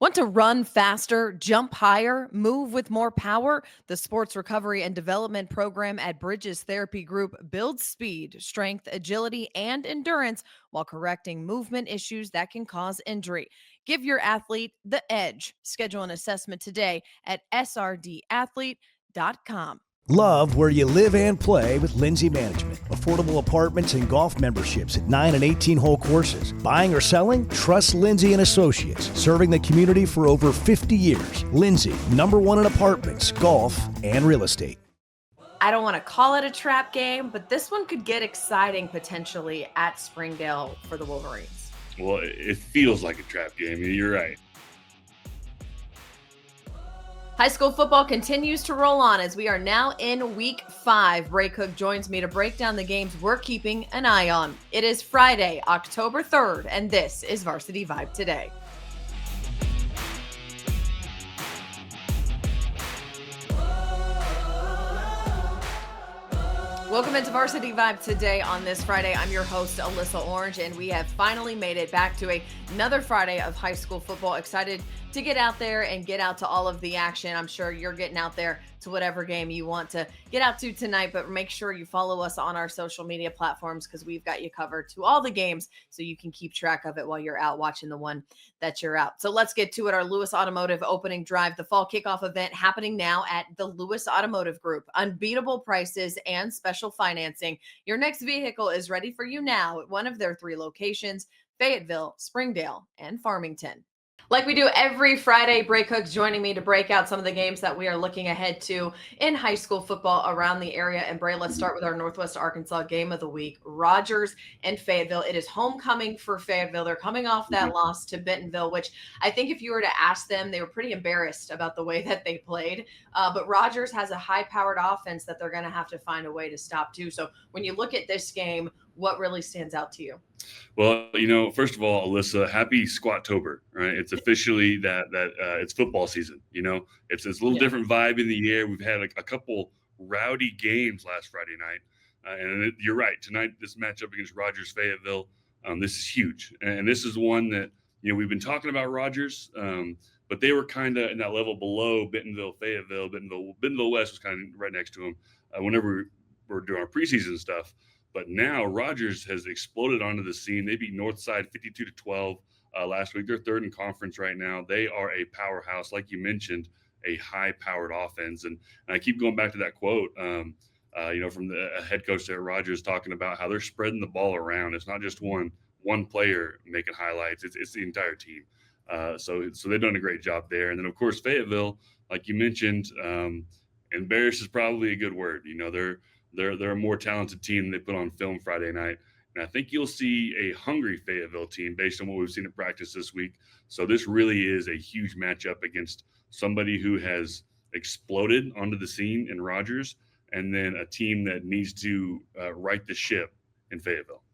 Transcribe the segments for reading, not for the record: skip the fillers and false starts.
Want to run faster, jump higher, move with more power? The Sports Recovery and Development Program at Bridges Therapy Group builds speed, strength, agility, and endurance while correcting movement issues that can cause injury. Give your athlete the edge. Schedule an assessment today at srdathlete.com. Love where you live and play with Lindsay Management. Affordable apartments and golf memberships at 9 and 18-hole courses. Buying or selling? Trust Lindsay and Associates. Serving the community for over 50 years. Lindsay, #1 in apartments, golf, and real estate. I don't want to call it a trap game, but this one could get exciting potentially at Springdale for the Wolverines. Well, it feels like a trap game. You're right. High school football continues to roll on as we are now in week 5. Brey Cook joins me to break down the games we're keeping an eye on. It is Friday, October 3rd, and this is Varsity Vibe Today. Welcome into Varsity Vibe Today on this Friday. I'm your host, Alyssa Orange, and we have finally made it back to another Friday of high school football. Excited to get out there and get out to all of the action. I'm sure you're getting out there to whatever game you want to get out to tonight, but make sure you follow us on our social media platforms because we've got you covered to all the games so you can keep track of it while you're out watching the one that you're out. So let's get to it. Our Lewis Automotive opening drive, the fall kickoff event happening now at the Lewis Automotive Group. Unbeatable prices and special financing. Your next vehicle is ready for you now at one of their 3 locations, Fayetteville, Springdale, and Farmington. Like we do every Friday, Brey Cook's joining me to break out some of the games that we are looking ahead to in high school football around the area. And Brey, let's start with our Northwest Arkansas game of the week, Rogers and Fayetteville. It is homecoming for Fayetteville. They're coming off that loss to Bentonville, which I think if you were to ask them, they were pretty embarrassed about the way that they played. But Rogers has a high-powered offense that they're going to have to find a way to stop too. So when you look at this game, what really stands out to you? Well, first of all, Alyssa, happy Squattober, right? It's officially that it's football season. It's this little different vibe in the air. We've had a couple rowdy games last Friday night, and you're right. Tonight, this matchup against Rogers Fayetteville, this is huge, and this is one that we've been talking about Rogers, but they were kind of in that level below Bentonville, Fayetteville. Bentonville West was kind of right next to them whenever we were doing our preseason stuff. But now Rogers has exploded onto the scene. They beat Northside 52-12 last week. They're 3rd in conference right now. They are a powerhouse, like you mentioned, a high-powered offense. And I keep going back to that quote, from the head coach there at Rogers, talking about how they're spreading the ball around. It's not just one player making highlights. It's the entire team. So they've done a great job there. And then, of course, Fayetteville, like you mentioned, embarrassed is probably a good word. They're a more talented team than they put on film Friday night. And I think you'll see a hungry Fayetteville team based on what we've seen at practice this week. So this really is a huge matchup against somebody who has exploded onto the scene in Rogers, and then a team that needs to right the ship in Fayetteville.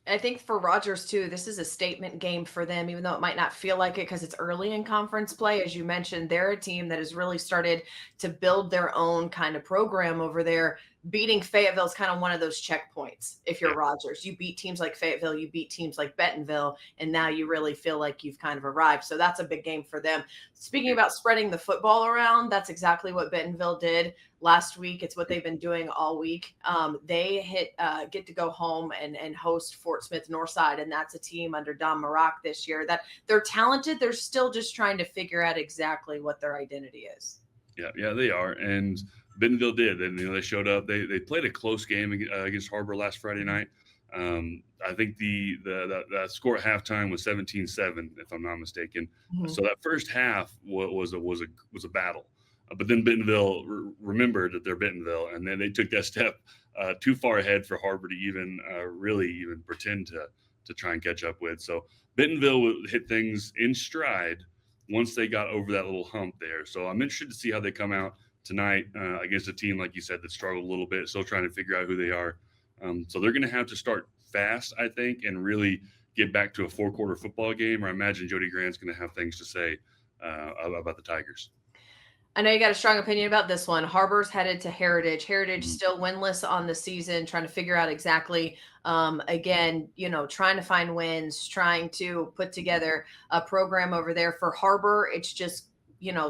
I think for Rogers, too, this is a statement game for them, even though it might not feel like it because it's early in conference play. As you mentioned, they're a team that has really started to build their own kind of program over there. Beating Fayetteville is kind of one of those checkpoints. If you're Rogers, you beat teams like Fayetteville, you beat teams like Bentonville, and now you really feel like you've kind of arrived. So that's a big game for them. Speaking about spreading the football around, that's exactly what Bentonville did last week. It's what they've been doing all week. They get to go home and host Fort Smith Northside, and that's a team under Don Maroc this year that they're talented. They're still just trying to figure out exactly what their identity is. Yeah, they are. And Bentonville did. And they showed up. They played a close game against Harbor last Friday night. I think the score at halftime was 17-7, if I'm not mistaken. Mm-hmm. So that first half was a battle. But then Bentonville remembered that they're Bentonville, and then they took that step too far ahead for Harbor to even pretend to try and catch up with. So Bentonville would hit things in stride once they got over that little hump there. So I'm interested to see how they come out tonight against a team, like you said, that struggled a little bit, still trying to figure out who they are. So they're going to have to start fast, I think, and really get back to a 4-quarter football game, or I imagine Jody Grant's going to have things to say about the Tigers. I know you got a strong opinion about this one. Harbor's headed to Heritage. Heritage Mhm. still winless on the season, trying to figure out exactly, again, trying to find wins, trying to put together a program over there. For Harbor, it's just,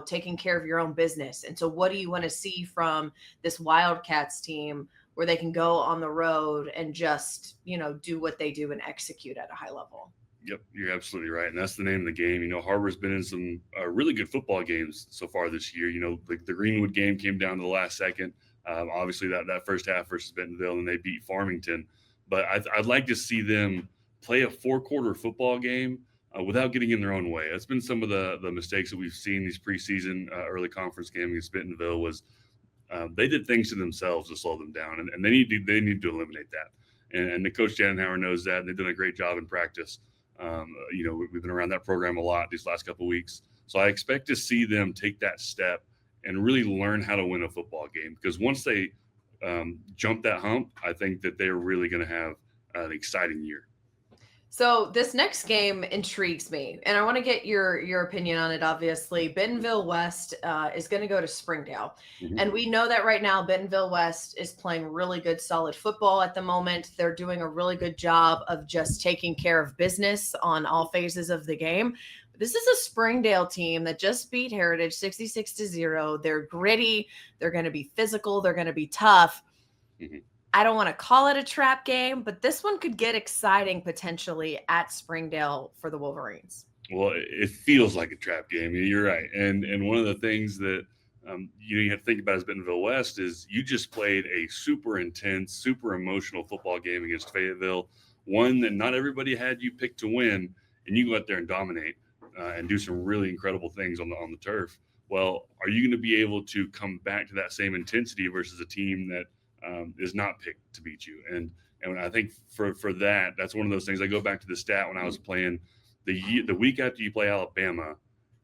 taking care of your own business. And so what do you want to see from this Wildcats team where they can go on the road and just, do what they do and execute at a high level? Yep, you're absolutely right, and that's the name of the game. Harbor's been in some really good football games so far this year. The Greenwood game came down to the last second. Obviously, that first half versus Bentonville, and they beat Farmington. But I'd like to see them play a 4-quarter football game without getting in their own way. That's been some of the mistakes that we've seen these preseason early conference game against Bentonville. Was they did things to themselves to slow them down, and they need to eliminate that. And the coach Dannenhauer knows that, and they've done a great job in practice. We've been around that program a lot these last couple of weeks. So I expect to see them take that step and really learn how to win a football game, because once they jump that hump, I think that they're really going to have an exciting year. So this next game intrigues me, and I want to get your opinion on it. Obviously, Bentonville West is going to go to Springdale, and we know that right now Bentonville West is playing really good, solid football at the moment. They're doing a really good job of just taking care of business on all phases of the game. This is a Springdale team that just beat Heritage 66-0. They're gritty. They're going to be physical. They're going to be tough. Mm-hmm. I don't want to call it a trap game, but this one could get exciting potentially at Springdale for the Wolverines. Well, it feels like a trap game. You're right. And one of the things that you have to think about as Bentonville West is you just played a super intense, super emotional football game against Fayetteville, one that not everybody had you picked to win, and you go out there and dominate and do some really incredible things on the turf. Well, are you going to be able to come back to that same intensity versus a team that is not picked to beat you? And I think for that's one of those things. I go back to the stat when I was playing the week after you play Alabama,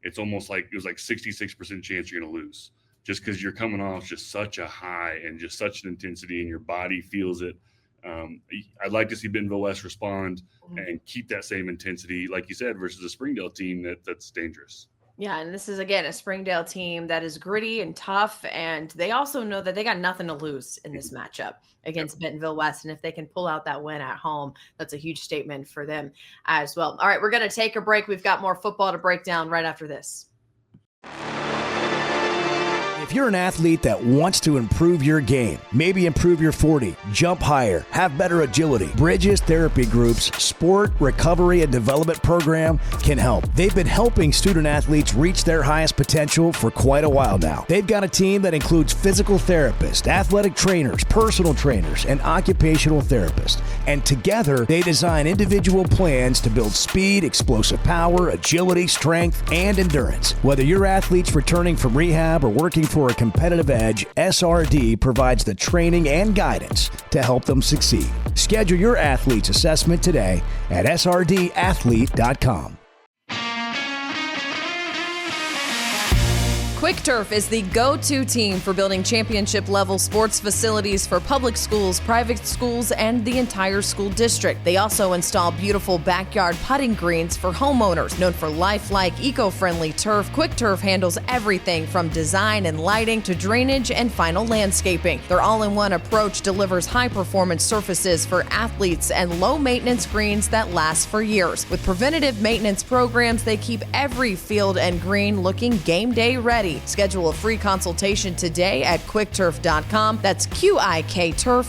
it's almost like it was like 66% chance you're going to lose, just because you're coming off just such a high and just such an intensity, and your body feels it. I'd like to see Bentonville West respond and keep that same intensity, like you said, versus a Springdale team that's dangerous. Yeah, and this is, again, a Springdale team that is gritty and tough, and they also know that they got nothing to lose in this matchup against Bentonville West, and if they can pull out that win at home, that's a huge statement for them as well. All right, we're going to take a break. We've got more football to break down right after this. If you're an athlete that wants to improve your game, maybe improve your 40, jump higher, have better agility, Bridges Therapy Group's Sport Recovery and Development Program can help. They've been helping student athletes reach their highest potential for quite a while now. They've got a team that includes physical therapists, athletic trainers, personal trainers, and occupational therapists. And together, they design individual plans to build speed, explosive power, agility, strength, and endurance. Whether your athlete's returning from rehab or working for a competitive edge, SRD provides the training and guidance to help them succeed. Schedule your athlete's assessment today at srdathlete.com. Quick Turf is the go-to team for building championship-level sports facilities for public schools, private schools, and the entire school district. They also install beautiful backyard putting greens for homeowners. Known for lifelike, eco-friendly turf, Quick Turf handles everything from design and lighting to drainage and final landscaping. Their all-in-one approach delivers high-performance surfaces for athletes and low-maintenance greens that last for years. With preventative maintenance programs, they keep every field and green looking game day ready. Schedule a free consultation today at quickturf.com. That's QIKturf.com.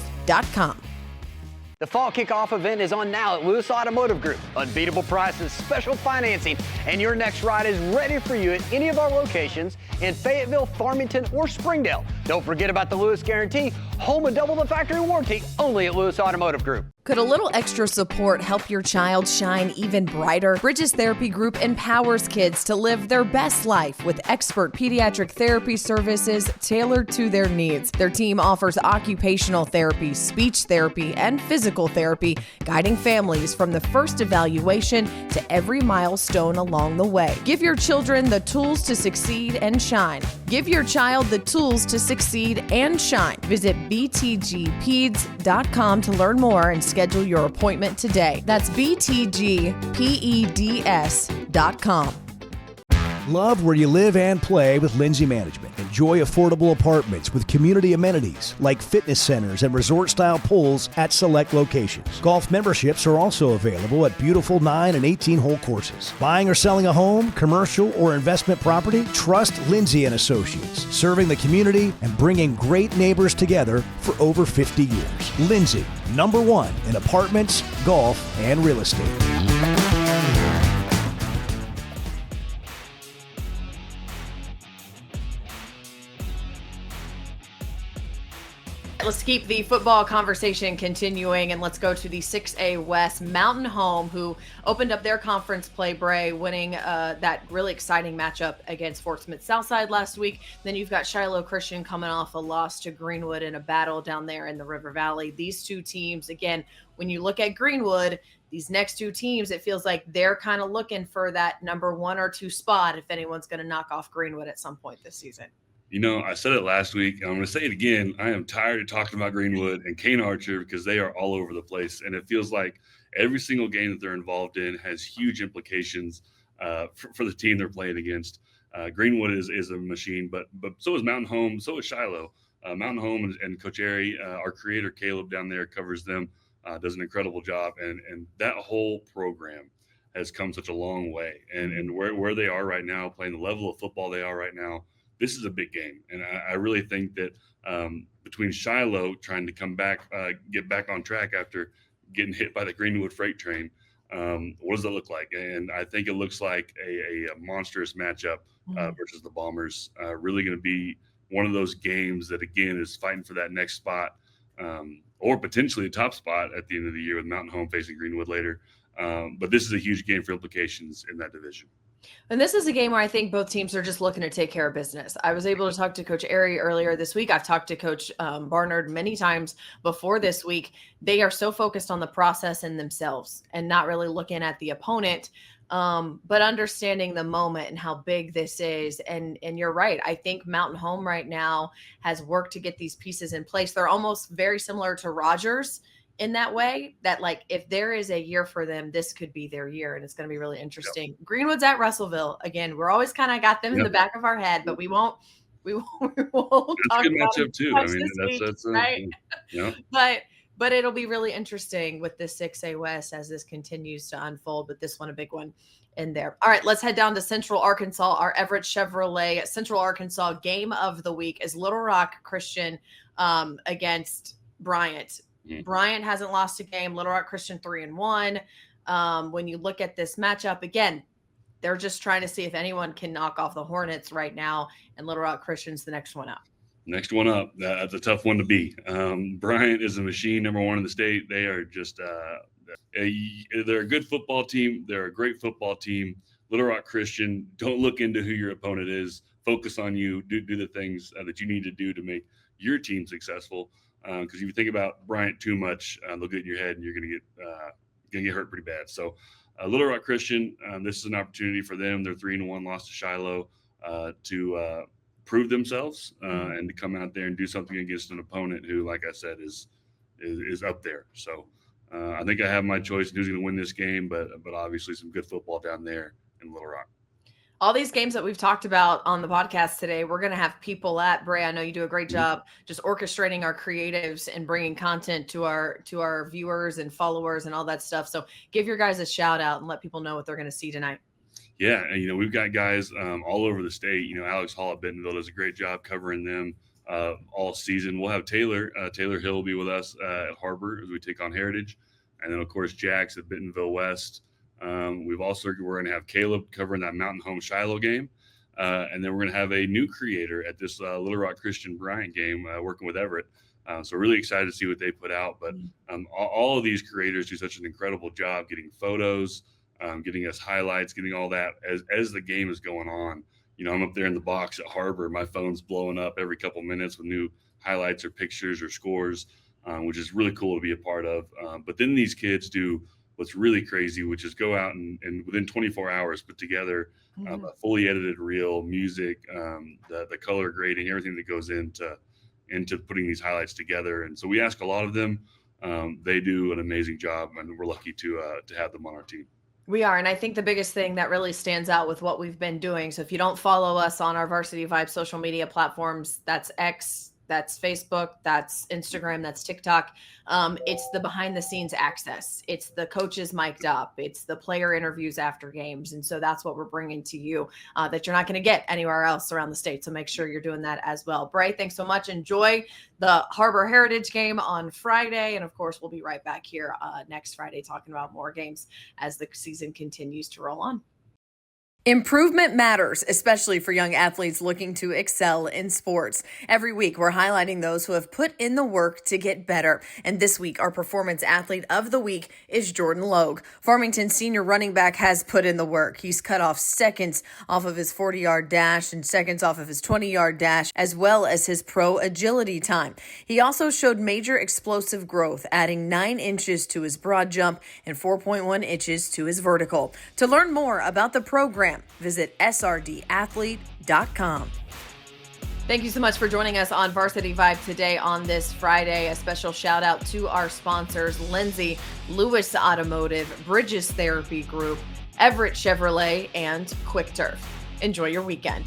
The fall kickoff event is on now at Lewis Automotive Group. Unbeatable prices, special financing, and your next ride is ready for you at any of our locations in Fayetteville, Farmington, or Springdale. Don't forget about the Lewis Guarantee, home and double the factory warranty, only at Lewis Automotive Group. Could a little extra support help your child shine even brighter? Bridges Therapy Group empowers kids to live their best life with expert pediatric therapy services tailored to their needs. Their team offers occupational therapy, speech therapy, and physical therapy, guiding families from the first evaluation to every milestone along the way. Give your children the tools to succeed and shine. Give your child the tools to succeed and shine. Visit btgpeds.com to learn more and schedule your appointment today. That's btgpeds.com. Love where you live and play with Lindsay Management. Enjoy affordable apartments with community amenities like fitness centers and resort-style pools at select locations. Golf memberships are also available at beautiful 9 and 18-hole courses. Buying or selling a home, commercial, or investment property? Trust Lindsay and Associates, serving the community and bringing great neighbors together for over 50 years. Lindsay, #1 in apartments, golf, and real estate. Let's keep the football conversation continuing, and let's go to the 6A West Mountain Home, who opened up their conference play, Brey, winning that really exciting matchup against Fort Smith Southside last week. Then you've got Shiloh Christian coming off a loss to Greenwood in a battle down there in the River Valley. These two teams, again, when you look at Greenwood, these next two teams, it feels like they're kind of looking for that number 1 or 2 spot if anyone's going to knock off Greenwood at some point this season. You know, I said it last week, and I'm going to say it again. I am tired of talking about Greenwood and Kane Archer because they are all over the place. And it feels like every single game that they're involved in has huge implications for the team they're playing against. Greenwood is a machine, but so is Mountain Home, so is Shiloh. Mountain Home and Coach Airy, our creator Caleb down there covers them, does an incredible job. And that whole program has come such a long way. And where they are right now, playing the level of football they are right now, this is a big game, and I really think that between Shiloh trying to come back, get back on track after getting hit by the Greenwood freight train, what does it look like? And I think it looks like a monstrous matchup versus the Bombers. Really going to be one of those games that, again, is fighting for that next spot or potentially a top spot at the end of the year with Mountain Home facing Greenwood later. But this is a huge game for implications in that division. And this is a game where I think both teams are just looking to take care of business. I was able to talk to Coach Airy earlier this week. I've talked to Coach Barnard many times before this week. They are so focused on the process and themselves and not really looking at the opponent, but understanding the moment and how big this is. And you're right. I think Mountain Home right now has worked to get these pieces in place. They're almost very similar to Rogers in that way, that like if there is a year for them, this could be their year, and it's going to be really interesting. Yep. Greenwood's at Russellville again. We're always kind of got them in the back of our head, but we won't talk about it matchup too. I mean, that's right. Yeah. But it'll be really interesting with the 6A West as this continues to unfold. But this one, a big one in there. All right, let's head down to Central Arkansas. Our Everett Chevrolet Central Arkansas game of the week is Little Rock Christian against Bryant. Bryant hasn't lost a game. Little Rock Christian 3-1. When you look at this matchup, again, they're just trying to see if anyone can knock off the Hornets right now, and Little Rock Christian's the next one up. Next one up. That's a tough one to beat. Bryant is a machine, number 1 in the state. They are just they're a good football team. They're a great football team. Little Rock Christian, don't look into who your opponent is. Focus on you. Do the things that you need to do to make your team successful. Because if you think about Bryant too much, they'll get in your head and you're going to get hurt pretty bad. So Little Rock Christian, this is an opportunity for them. They're 3-1, lost to Shiloh, to prove themselves and to come out there and do something against an opponent who, like I said, is up there. So I think I have my choice who's going to win this game, but obviously some good football down there in Little Rock. All these games that we've talked about on the podcast today, we're going to have people at. Brey, I know you do a great job just orchestrating our creatives and bringing content to our viewers and followers and all that stuff. So give your guys a shout out and let people know what they're going to see tonight. Yeah, and we've got guys all over the state. Alex Hall at Bentonville does a great job covering them all season. We'll have Taylor Hill will be with us at Harbor as we take on Heritage, and then of course Jax at Bentonville West. We're going to have Caleb covering that Mountain Home Shiloh game. And then we're going to have a new creator at this Little Rock Christian Bryant game working with Everett. So really excited to see what they put out. But all of these creators do such an incredible job getting photos, getting us highlights, getting all that as the game is going on. I'm up there in the box at Harbor. My phone's blowing up every couple minutes with new highlights or pictures or scores, which is really cool to be a part of. But then these kids do what's really crazy, which is go out and within 24 hours put together a fully edited reel, music, the color grading, everything that goes into putting these highlights together. And so we ask a lot of them. They do an amazing job, and we're lucky to have them on our team. We are. And I think the biggest thing that really stands out with what we've been doing. So if you don't follow us on our Varsity Vibe social media platforms, that's X, that's Facebook, that's Instagram, that's TikTok. It's the behind the scenes access. It's the coaches mic'd up. It's the player interviews after games. And so that's what we're bringing to you that you're not going to get anywhere else around the state. So make sure you're doing that as well. Brey, thanks so much. Enjoy the Harbor Heritage game on Friday. And of course, we'll be right back here next Friday talking about more games as the season continues to roll on. Improvement matters, especially for young athletes looking to excel in sports. Every week, we're highlighting those who have put in the work to get better. And this week, our Performance Athlete of the Week is Jordan Logue. Farmington's senior running back has put in the work. He's cut off seconds off of his 40-yard dash and seconds off of his 20-yard dash, as well as his pro agility time. He also showed major explosive growth, adding 9 inches to his broad jump and 4.1 inches to his vertical. To learn more about the program, visit srdathlete.com. Thank you so much for joining us on Varsity Vibe today on this Friday. A special shout out to our sponsors, Lindsay, Lewis Automotive, Bridges Therapy Group, Everett Chevrolet, and Quick Turf. Enjoy your weekend.